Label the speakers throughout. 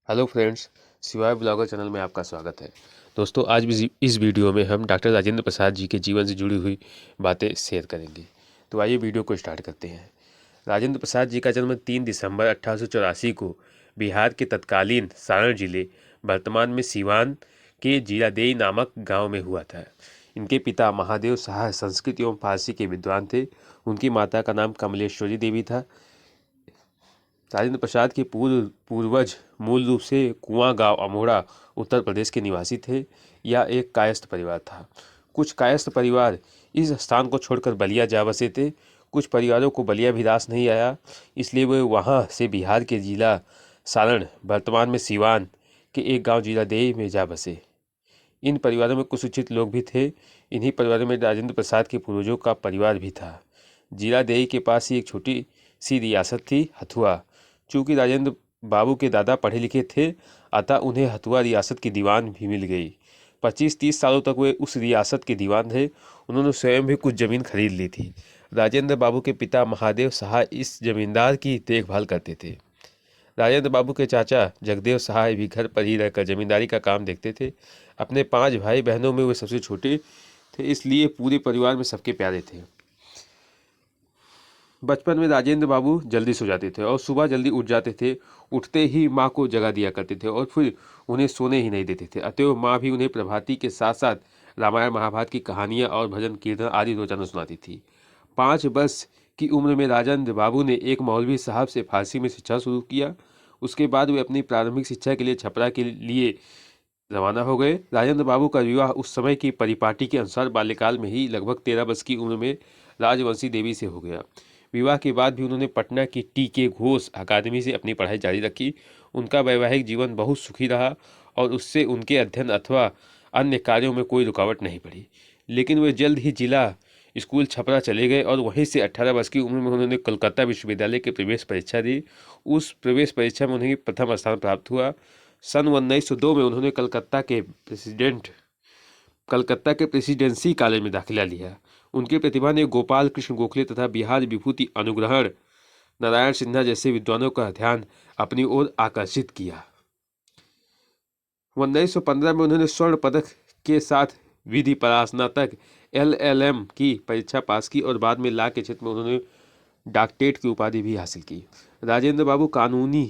Speaker 1: Hello friends, शिवाय blogger channel में आपका स्वागत है। दोस्तों, आज भी इस वीडियो में हम डॉक्टर राजेंद्र प्रसाद जी के जीवन से जुड़ी हुई बातें शेयर करेंगे। तो आइए वीडियो को स्टार्ट करते हैं। राजेंद्र प्रसाद जी का जन्म 3 दिसंबर 1884 को बिहार के तत्कालीन सारण जिले, वर्तमान में सीवान के जीरादेई नामक गांव में हुआ था। इनके पिता महादेव शाह संस्कृत एवं फारसी के विद्वान थे। उनकी माता का नाम कमलेश्वरी देवी था। राजेंद्र प्रसाद के पूर्वज मूल रूप से कुआं गांव अमोड़ा उत्तर प्रदेश के निवासी थे। यह एक कायस्थ परिवार था। कुछ कायस्थ परिवार इस स्थान को छोड़कर बलिया जा बसे थे। कुछ परिवारों को बलिया भी रास नहीं आया, इसलिए वे वहां से बिहार के जिला सारण, वर्तमान में सीवान के एक गांव जीरादेई में जा बसे। इन परिवारों में कुछ शिक्षित लोग भी थे। इन्हीं परिवारों में राजेंद्र प्रसाद के पूर्वजों का परिवार भी था। जीरादेई के पास ही एक छोटी सी रियासत थी, हथुआ। चूंकि राजेंद्र बाबू के दादा पढ़े लिखे थे, अतः उन्हें हथुआ रियासत की दीवान भी मिल गई। 25-30 सालों तक वे उस रियासत के दीवान रहे। उन्होंने स्वयं भी कुछ जमीन खरीद ली थी। राजेंद्र बाबू के पिता महादेव शाह इस जमींदार की देखभाल करते थे। राजेंद्र बाबू के चाचा जगदेव सहाय भी घर पर ही रहकर जमींदारी का काम देखते थे। अपने 5 भाई बहनों में वे सबसे छोटे थे, इसलिए पूरे परिवार में सबके प्यारे थे। बचपन में राजेंद्र बाबू जल्दी सो जाते थे और सुबह जल्दी उठ जाते थे। उठते ही माँ को जगा दिया करते थे और फिर उन्हें सोने ही नहीं देते थे। अतएव माँ भी उन्हें प्रभाती के साथ साथ रामायण महाभारत की कहानियाँ और भजन कीर्तन आदि रोजाना सुनाती थी। 5 वर्ष की उम्र में राजेंद्र बाबू ने एक मौलवी साहब से फारसी में शिक्षा शुरू किया। उसके बाद वे अपनी प्रारंभिक शिक्षा के लिए छपरा के लिए रवाना हो गए। राजेंद्र बाबू का विवाह उस समय की परिपाटी के अनुसार बाल्यकाल में ही लगभग 13 वर्ष की उम्र में राजवंशी देवी से हो गया। विवाह के बाद भी उन्होंने पटना की टी.के. घोष अकादमी से अपनी पढ़ाई जारी रखी। उनका वैवाहिक जीवन बहुत सुखी रहा और उससे उनके अध्ययन अथवा अन्य कार्यों में कोई रुकावट नहीं पड़ी। लेकिन वे जल्द ही जिला स्कूल छपरा चले गए और वहीं से 18 वर्ष की उम्र में उन्होंने कोलकाता विश्वविद्यालय की प्रवेश परीक्षा दी। उस प्रवेश परीक्षा में उन्हें प्रथम स्थान प्राप्त हुआ। सन 1902 में उन्होंने कलकत्ता के प्रेसिडेंसी कॉलेज में दाखिला लिया। उनकी प्रतिभा ने गोपाल कृष्ण गोखले तथा बिहार विभूति अनुग्रहण नारायण सिन्हा जैसे विद्वानों का ध्यान अपनी ओर आकर्षित किया। 1915 में उन्होंने स्वर्ण पदक के साथ विधि परास्नातक LLM की परीक्षा पास की और बाद में लॉ के क्षेत्र में उन्होंने डॉक्टरेट की उपाधि भी हासिल की। राजेंद्र बाबू कानूनी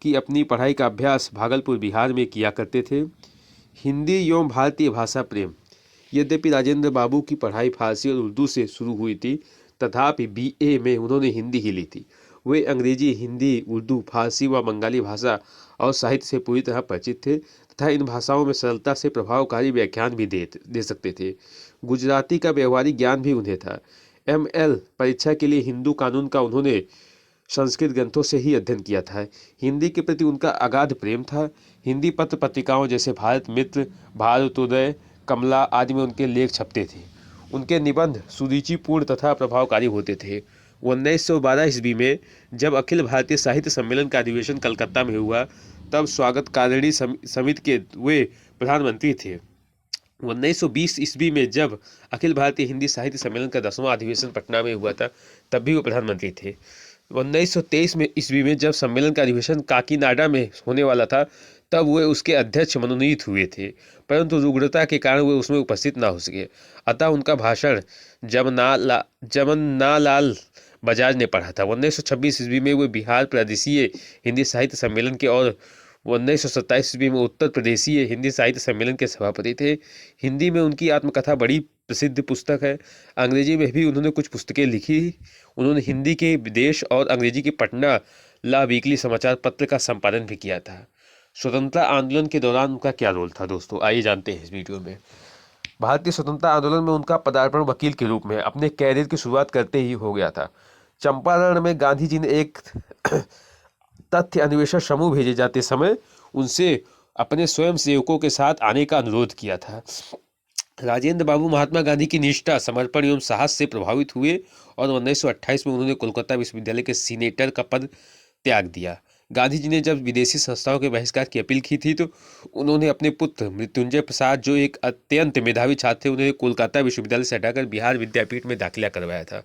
Speaker 1: की अपनी पढ़ाई का अभ्यास भागलपुर बिहार में किया करते थे। हिंदी एवं भारतीय भाषा प्रेम। यद्यपि राजेंद्र बाबू की पढ़ाई फारसी और उर्दू से शुरू हुई थी, तथापि BA में उन्होंने हिंदी ही ली थी। वे अंग्रेजी, हिंदी, उर्दू, फारसी व बंगाली भाषा और साहित्य से पूरी तरह परिचित थे तथा इन भाषाओं में सरलता से प्रभावकारी व्याख्यान भी दे सकते थे। गुजराती का व्यवहारिक ज्ञान भी उन्हें था। ML परीक्षा के लिए हिंदू कानून का उन्होंने संस्कृत ग्रंथों से ही अध्ययन किया था। हिंदी के प्रति उनका अगाध प्रेम था। हिंदी पत्र पत्रिकाओं जैसे भारत मित्र, भारतोदय, कमला आदि में उनके लेख छपते थे। उनके निबंध सुरुचिपूर्ण तथा प्रभावकारी होते थे। 1912 ईस्वी में जब अखिल भारतीय साहित्य सम्मेलन का अधिवेशन कलकत्ता में हुआ, तब स्वागतकारिणी समिति के वे प्रधानमंत्री थे। 1920 ईस्वी में जब अखिल भारतीय हिंदी साहित्य सम्मेलन का 10वां अधिवेशन पटना में हुआ था, तब भी वो प्रधानमंत्री थे। 1923 में ईस्वी में जब सम्मेलन का अधिवेशन काकीनाडा में होने वाला था, तब वे उसके अध्यक्ष मनोनीत हुए थे, परंतु रुग्णता के कारण वे उसमें उपस्थित ना हो सके। अतः उनका भाषण जमनालाल बजाज ने पढ़ा था। 1926 ईस्वी में वे बिहार प्रादेशीय हिंदी साहित्य सम्मेलन के और 1927 ईस्वी में उत्तर प्रदेशीय हिंदी साहित्य सम्मेलन के सभापति थे। हिंदी में उनकी आत्मकथा बड़ी प्रसिद्ध पुस्तक है। अंग्रेजी में भी उन्होंने कुछ पुस्तकें लिखी। उन्होंने हिंदी के विदेश और अंग्रेजी के पटना ला वीकली समाचार पत्र का संपादन भी किया था। स्वतंत्रता आंदोलन के दौरान उनका क्या रोल था दोस्तों, आइए जानते हैं इस वीडियो में। भारतीय स्वतंत्रता आंदोलन में उनका पदार्पण वकील के रूप में अपने कैरियर की शुरुआत करते ही हो गया था। चंपारण में गांधी जी ने एक तथ्य अन्वेषण समूह भेजे जाते समय उनसे अपने स्वयं सेवकों के साथ आने का अनुरोध किया था। राजेंद्र बाबू महात्मा गांधी की निष्ठा, समर्पण एवं साहस से प्रभावित हुए और 1928 में उन्होंने कोलकाता विश्वविद्यालय के सीनेटर का पद त्याग दिया। गांधी जी ने जब विदेशी संस्थाओं के बहिष्कार की अपील की थी, तो उन्होंने अपने पुत्र मृत्युंजय प्रसाद, जो एक अत्यंत मेधावी छात्र थे, उन्हें कोलकाता विश्वविद्यालय से हटाकर बिहार विद्यापीठ में दाखिला करवाया था।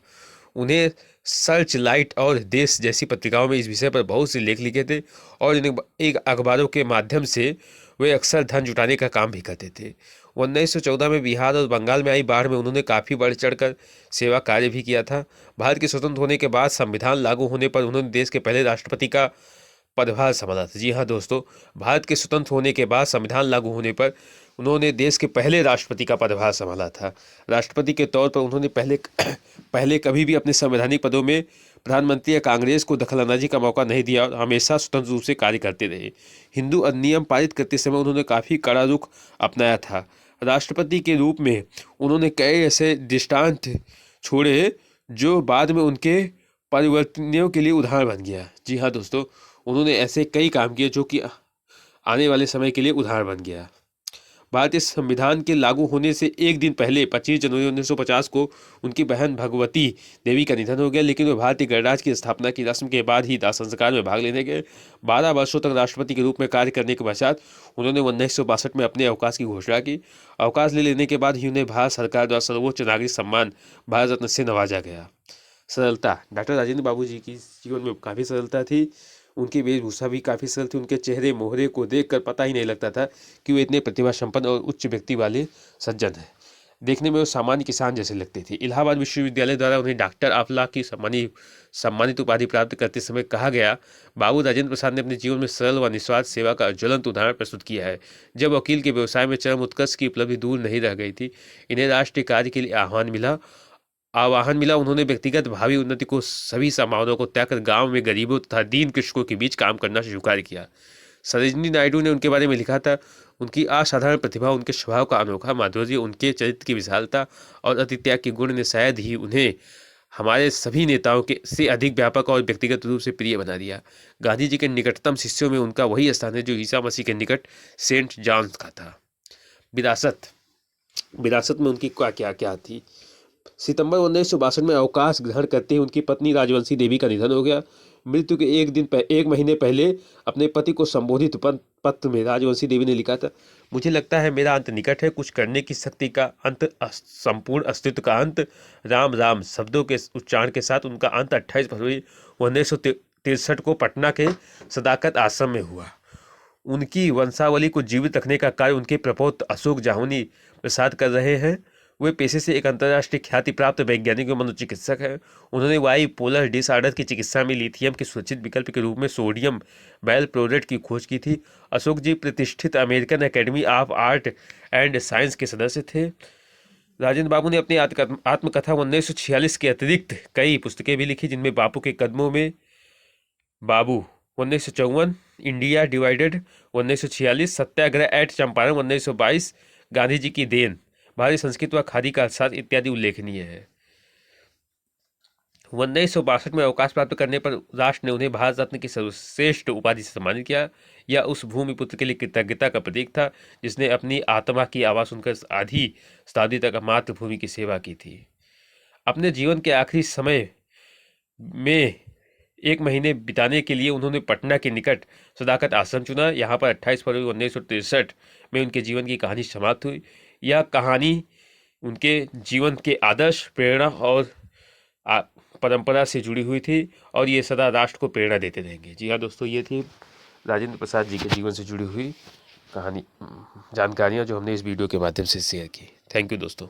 Speaker 1: उन्हें सर्च लाइट और देश जैसी पत्रिकाओं में इस विषय पर बहुत से लेख लिखे थे और इन्हें एक अखबारों के माध्यम से वे अक्सर धन जुटाने का काम भी करते थे। 1914 में बिहार और बंगाल में आई बाढ़ में उन्होंने काफ़ी बढ़ चढ़कर सेवा कार्य भी किया था। भारत के स्वतंत्र होने के बाद संविधान लागू होने पर उन्होंने देश के पहले राष्ट्रपति का पदभार संभाला था। जी हाँ दोस्तों, भारत के स्वतंत्र होने के बाद संविधान लागू होने पर उन्होंने देश के पहले राष्ट्रपति का पदभार संभाला था। राष्ट्रपति के तौर पर उन्होंने पहले कभी भी अपने संवैधानिक पदों में प्रधानमंत्री या कांग्रेस को दखलंदाजी का मौका नहीं दिया और हमेशा स्वतंत्र रूप से कार्य करते रहे। हिंदू अधिनियम पारित करते समय उन्होंने काफ़ी कड़ा रुख अपनाया था। राष्ट्रपति के रूप में उन्होंने कई ऐसे दृष्टांत छोड़े जो बाद में उनके परिवर्तनों के लिए उदाहरण बन गया। जी हाँ दोस्तों, उन्होंने ऐसे कई काम किए जो कि आने वाले समय के लिए उदाहरण बन गया। भारतीय संविधान के लागू होने से एक दिन पहले 25 जनवरी 1950 को उनकी बहन भगवती देवी का निधन हो गया, लेकिन वे भारतीय गणराज्य की स्थापना की रस्म के बाद ही दाह संस्कार में भाग लेने गए। 12 वर्षों तक राष्ट्रपति के रूप में कार्य करने के पश्चात उन्होंने 1962 में अपने अवकाश की घोषणा की। अवकाश ले लेने के बाद ही उन्हें भारत सरकार द्वारा सर्वोच्च नागरिक सम्मान भारत रत्न से नवाजा गया। सरलता, डॉक्टर राजेंद्र बाबू जी की जीवन में काफ़ी सरलता थी। उनकी वेशभूषा भी काफ़ी सरल थी। उनके चेहरे मोहरे को देखकर पता ही नहीं लगता था कि वे इतने प्रतिभा संपन्न और उच्च व्यक्ति वाले सज्जन हैं। देखने में वो सामान्य किसान जैसे लगते थे। इलाहाबाद विश्वविद्यालय द्वारा उन्हें डॉक्टर ऑफ लॉ की सम्मानित उपाधि प्राप्त करते समय कहा गया, बाबू राजेंद्र प्रसाद ने अपने जीवन में सरल व निस्वार्थ सेवा का ज्वलंत उदाहरण प्रस्तुत किया है। जब वकील के व्यवसाय में चरम उत्कर्ष की उपलब्धि दूर नहीं रह गई थी, इन्हें राष्ट्रीय कार्य के लिए आवाहन मिला। उन्होंने व्यक्तिगत भावी उन्नति को सभी संभावनाओं को त्याग कर गांव में गरीबों तथा दीन कृषकों के बीच काम करना स्वीकार किया। सरोजिनी नायडू ने उनके बारे में लिखा था, उनकी असाधारण प्रतिभा, उनके स्वभाव का अनोखा माधुर्य, उनके चरित्र की विशालता और अति त्याग के गुण ने शायद ही उन्हें हमारे सभी नेताओं के से अधिक व्यापक और व्यक्तिगत रूप से प्रिय बना दिया। गांधी जी के निकटतम शिष्यों में उनका वही स्थान है जो ईसा मसीह के निकट सेंट जॉन का था। विरासत में उनकी क्या थी। सितंबर 1962 में अवकाश ग्रहण करते ही उनकी पत्नी राजवंशी देवी का निधन हो गया। मृत्यु के एक महीने पहले अपने पति को संबोधित पत्र में राजवंशी देवी ने लिखा था, मुझे लगता है मेरा अंत निकट है, कुछ करने की शक्ति का अंत, संपूर्ण अस्तित्व का अंत। राम राम शब्दों के उच्चारण के साथ उनका अंत 28 फरवरी 1963 को पटना के सदाकत आश्रम में हुआ। उनकी वंशावली को जीवित रखने का कार्य उनके प्रपौत्र अशोक जाहुनी प्रसाद कर रहे हैं। वे पेशे से एक अंतर्राष्ट्रीय ख्याति प्राप्त वैज्ञानिक और मनोचिकित्सक हैं। उन्होंने बाइपोलर डिसऑर्डर की चिकित्सा में लिथियम के सुरक्षित विकल्प के रूप में सोडियम वैलप्रोरेट की खोज की थी। अशोक जी प्रतिष्ठित American academy of art and science के सदस्य थे। राजेंद्र बाबू ने अपनी आत्मकथा 1946 के अतिरिक्त कई पुस्तकें भी लिखी, जिनमें बापू के कदमों में बाबू 1954, इंडिया डिवाइडेड 1946, सत्याग्रह एट चंपारण 1922, गांधी जी की देन, भारतीय संस्कृति व खादी का अर्थशास्त्र इत्यादि उल्लेखनीय है। 1962 में अवकाश प्राप्त करने पर राष्ट्र ने उन्हें भारत रत्न की सर्वश्रेष्ठ उपाधि से सम्मानित किया। यह उस भूमिपुत्र के लिए कृतज्ञता का प्रतीक था जिसने अपनी आत्मा की आवाज़ सुनकर आधी शताब्दी तक मातृभूमि की सेवा की थी। अपने जीवन के आखिरी समय में एक महीने बिताने के लिए उन्होंने पटना के निकट सदाकत आश्रम चुना। यहाँ पर 28 फरवरी 1963 में उनके जीवन की कहानी समाप्त हुई। यह कहानी उनके जीवन के आदर्श, प्रेरणा और परंपरा से जुड़ी हुई थी और ये सदा राष्ट्र को प्रेरणा देते रहेंगे। जी हाँ दोस्तों, ये थी राजेंद्र प्रसाद जी के जीवन से जुड़ी हुई जानकारियाँ जो हमने इस वीडियो के माध्यम से शेयर की। थैंक यू दोस्तों।